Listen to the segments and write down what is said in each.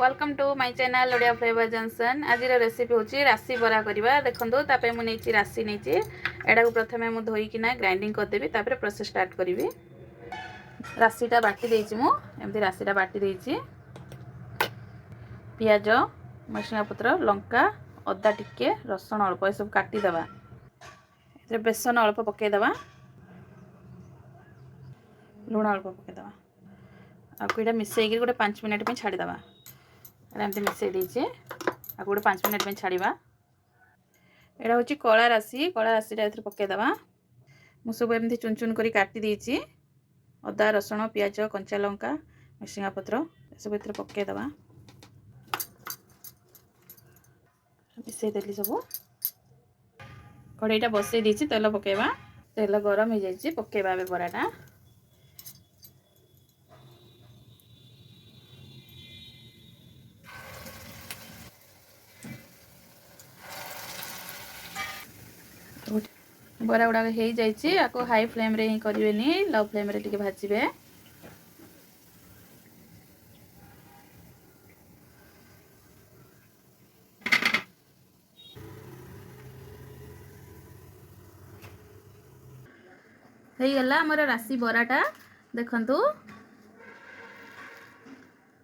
Welcome to my channel Odia flavour junction. आज recipe होची राशि बरा करवा। देखंतु तापे मु नेची राशि नेची एडा को प्रथमे मु धोई किना ग्राइंडिंग कर देबी, तापर प्रोसेस स्टार्ट करिवि। राशिटा बाटी देइची मु एमती राशिटा बाटी देइची। पियाज, मसला पत्र, लंका, अदा टिके, रसुण अल्प ए सब काटी दबा। ए बेसन अल्प पके दबा, लूण अल्प पके दबा। आईटा मिसई गोटे 5 मिनट पे छाड़ी दबा। एमती मिसई देइचे आ गोटे 5 मिनट पे छाड़ीबा। एटा होची कला राशि एथरे पके दबा। मु सब एमती चुन चुन करी काटी देइची। अदा, रसुण, पियाज, कंचा लंका, मिसिंगा पत्र सब एथरे पके दबा। मिसई देली सब। कढ़ईटा बसई देइची, तेल पकेबा। तेल गरम हो जाइए, पकेबा ए बराटा। बरा गुड़ा हो जाइए, आपको हाई फ्लेम रे ही करेंगे, लो फ्लेम रे टिके भाजबे। हो गला आमर राशि बराटा। देखंतु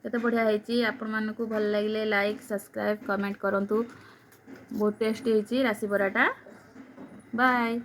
केते बढ़िया है। आपण मानकु भल लगे लाइक सब्सक्राइब कमेंट करंतु। बहुत टेस्टी है राशि बराटा। बाय।